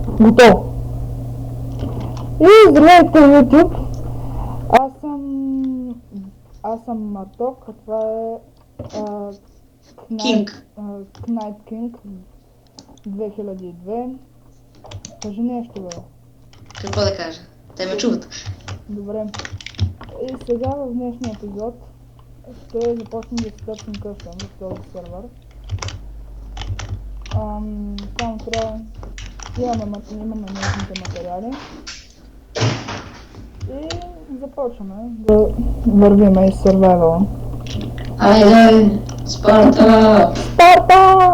Готово. И здравейте, YouTube. Аз съм Марток, а това е Knight King 2002. Кажи нещо, бе. Какво да кажа? Те ме чуват. Добре. И сега в днешния епизод ще започнем да си търсим къща в този сервер. Само трябва имаме нужните материали. И започваме да вървим из сервайвала. Айде! Спарта! Спарта!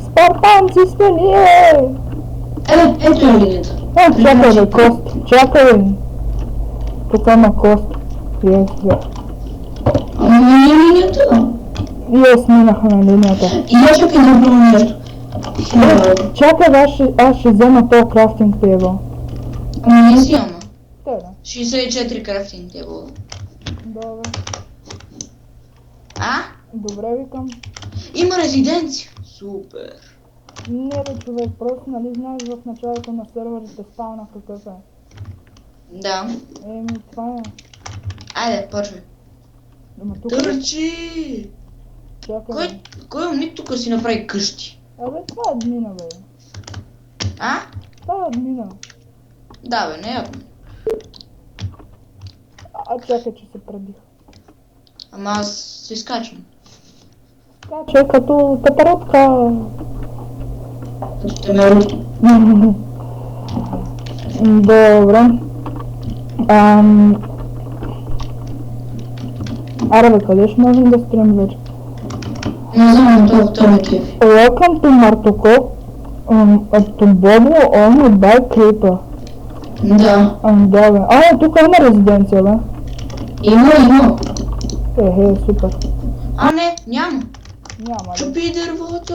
Спартанци сте ние! Ето е линията. Чакай бе, Кост, чакай бе! Тук има Кост. Ама не е линията. И аз минаха на линията. И аз чакай да направя нещо. Чакай бе, аз ще взема този крафтинг тейбъл. Ама не си ама. Те да. 64 крафтинг тейбъл. Добре. А? Добре викам. Има резиденция. Супер. Не бе човек, просто нали знаеш в началото на серверите спауна какъв е. Да. Това е. Айде, почвай. Ама тук Търчи! чакай. Кой умник тук си направи къщи? Абе, това е админа, бе. А? Това е админа. Да бе, не явно. Чакай, че се пребих. Ама аз се изкачвам. Скачай като пеперутка. Като те ме руто. Добре. Аре бе, къде ще можем да строим вече? Не знам, това ме кефи. Welcome to Martoko. To Bobo owned by Creeper. Да. Да бе. Тук има резиденция, бе. Има. Супер. А не, няма. Няма. Чупи дървото.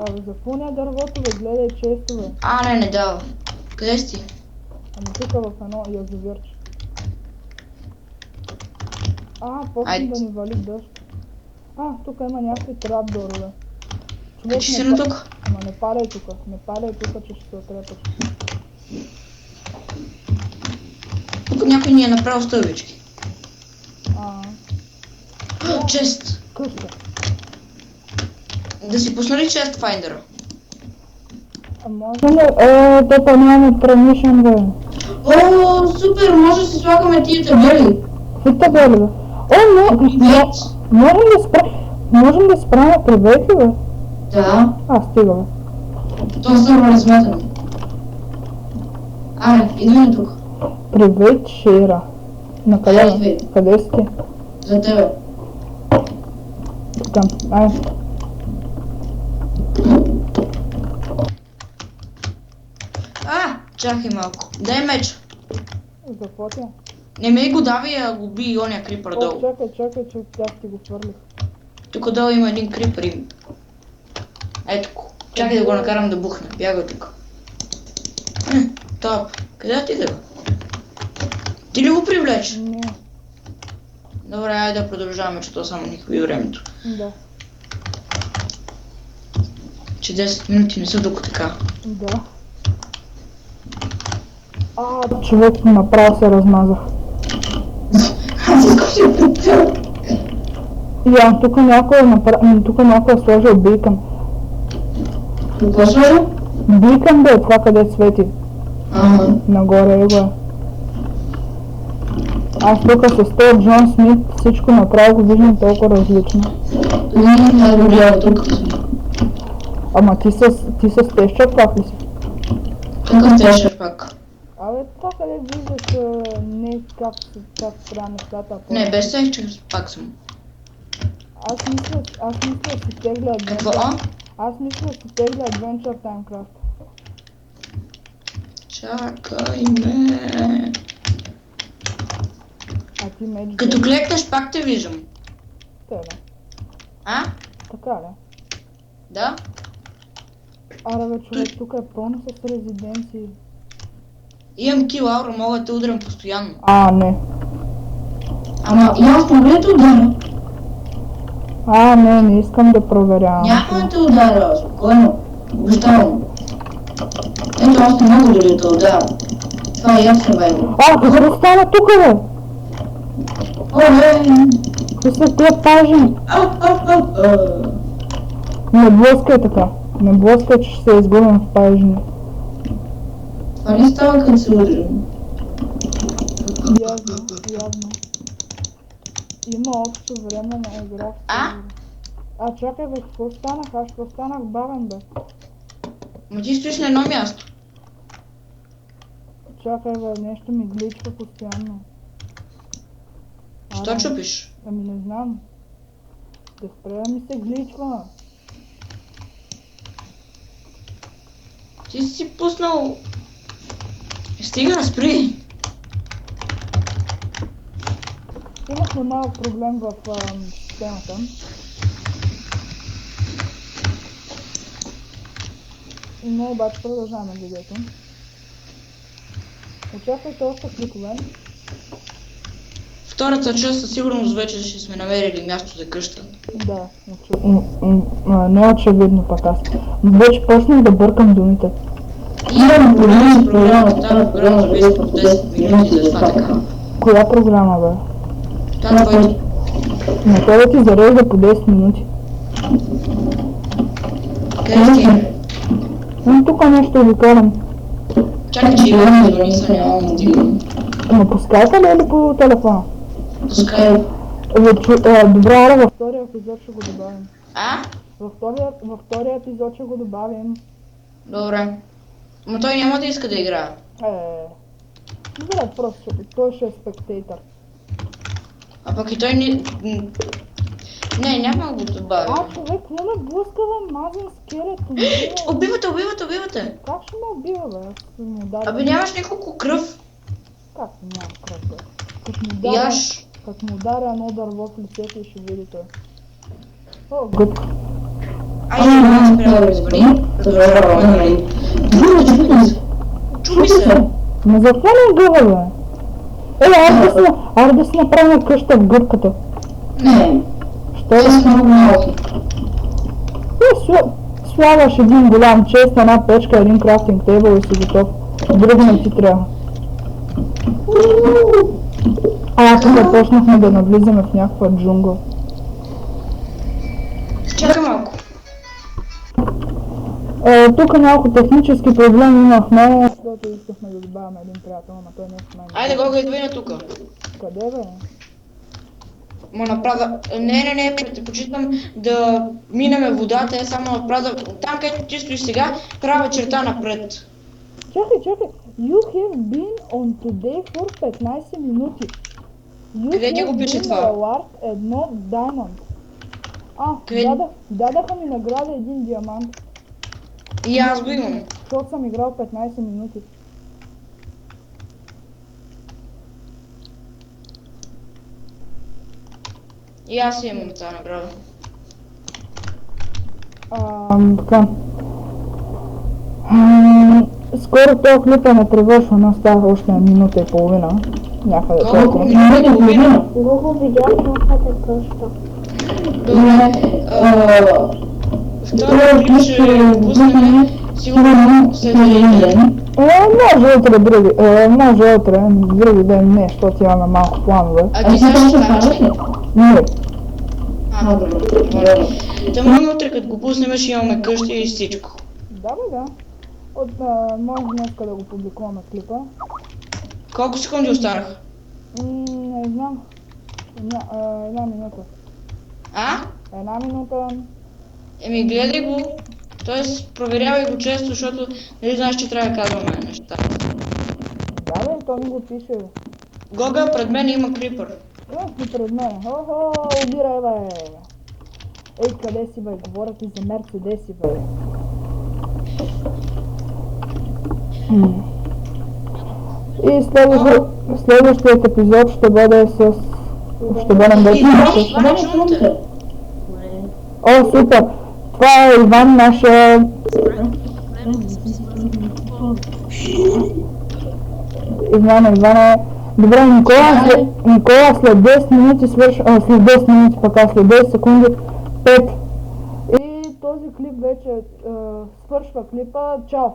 Абе, запълня дървото, бе, гледай често, бе. Не дава. Къде си? Ами тук в едно язовирче. Почна да ни вали дъжд. Тук има някакви трапдорове. Качи се на тук. Ама не падай тук, че ще се отрепаш. Тук някой ни е направил стълбички. Чест. Къща. Да си пусна чест файндера? Може ли? Да нямаме премишен, бе. Супер, може да си слагаме тия табели. Какви табели, бе? Можем да спряме привет ли, бе? Да. Стига, бе. Това сервер е сметано. Идвай на тук. Привет, Шера. На къде, бе? Къде си ти? За тебе. Там, Чакай малко. Дай меч. За какво ти? Не ме го дави, а го би и оня крипър долу. Чакай, че тях ти го хвърлих. Тук долу има един крипър и... Ето го. Чакай да го накарам да бухне. Бяга тук. Топ. Къде отиде? Ти ли го привлече? Не. Добре, айде да продължаваме, че то само ни хвили времето. Да. Че 10 минути не са докато така. Да. Човек направо се размазах. Аз искам си прицел. Тук някой е сложил бикън. Какво сложил? Бикън, бе, това къде свети. Нагоре го е. Аз тук с този Джон Смит всичко направо го виждам толкова различно. Не го гледа тук. Ама ти с теща пак ли си? Какъв тежък пак? Това къде виждаш не как трябва нещата. Не, без тежък пак съм. Аз мисля си тегля Adventure. Какво? Аз мисля си тегля Adventure Timecraft. Чакай ме. Ти меч. Като клекнеш пак те виждам. Тебе. Така ли? Да? Бе, човек, тук е пълно с резиденции. Имам кил аура, мога да те удрям постоянно. Не. Ама и аз мога да те ударя. Не искам да проверявам. Няма да те ударя, спокойно. Обещавам. Ето, аз не мога да лета, да. Това е ясно, бе. Какво да стана тук, бе? Какви са тия пажи? Не блъскай така. Не блъскай, че ще се изгубим в пажни. Това не става като се лъжим. Явно. Има общо време на игра. Чакай, бе, какво станах? Аз какво станах бавен, бе? Ма ти стоиш на едно място. Чакай, бе, нещо ми гличва постоянно. Що чупиш? Ами не знам. Да спре да ми се гличва. Ти си пуснал... Стига, спри! Имахме малък проблем в системата. Но обаче продължаваме видеото. Очаквайте още кликове. Втората част със сигурност вече ще сме намерили място за къща. Да, не очевидно пък аз. Вече почнах да бъркам думите. Имам проблем с програмата, тази програма без по 10 минути, затова така. Коя програма, бе? Това твоето. На това ти зарежда по 10 минути. Къде си? Тук нещо ви карам. Чакай, че имам звъница, нямам мобилен. Ама по скайпа ли или по телефона? По скайп. Добре, във втория епизод ще го добавим. Във втория епизод ще го добавим. Добре. Но той няма да иска да играе. Добре, просто той ще е спектейтър. А пък и той не... Не, няма го добавя. Човек, не ме блъскава мазен скелет. Убивате! Как ще ме убива, бе? Абе нямаш няколко кръв. Как няма кръв, бе? Яш. Как му ударя едно дърво в лицето и ще види той. Гъбка. Айде, спрямо извъни. Продължаваме. Чуби се! Ма за какво не гъва, бе? Айде да си направим къща в гъбката. Не. Що да са много малки. Слагаш един голям чест, една печка, един крафтинг тейбъл и си готов. Друго не ти трябва. Тук почнахме да навлизаме в някаква джунгла. Чакай малко. Тук малко технически проблеми имахме, защото искахме да добавяме един приятел, но той не е. Айде, Гога, идвай на тука. Къде, бе? Ма направя... Не, предпочитам да минеме водата, само направя... Там, където ти стоиш сега, правя черта напред. Чакай. You have been on today for 15 минути. Къде ти го пише това? Award 1 Diamond. Дадаха ми награда един диамант. И аз го имам. Защото съм играл 15 минути. И аз имам тази награда. Така. Скоро този клип е непривършван, остава още минута и половина. Някъде колко? Минута и половина? Го видях някъде къща. Добре. Втория клип ще пуснем сигурно следващия ден. Може утре, други ден не, защото имаме малко планове. А ти сега ще станеш ли? Не. Добре. Тъмно утре, като го пуснем, ще имаме къща и всичко. Да. Може днеска да го публикуваме клипа. Колко секунди останаха? Не знам. Една минута. Една минута. Гледай го. Тоест, проверявай го често, защото нали знаеш, че трябва да казваме неща. Да, то ми го пише. Гога, пред мен има крипър. И пред мен. Убирай, бе. Ей, къде си, бе? Говоря ти за Мерцедеси, бе. И следващият епизод ще бъде с... Ще бъдем вече с... Супер! Това е Иван, нашия... Иване... Добре, Никола след 10 минути свършва... след 10 минути пък след 10 секунди 5. И този клип вече свършва клипа. Чао!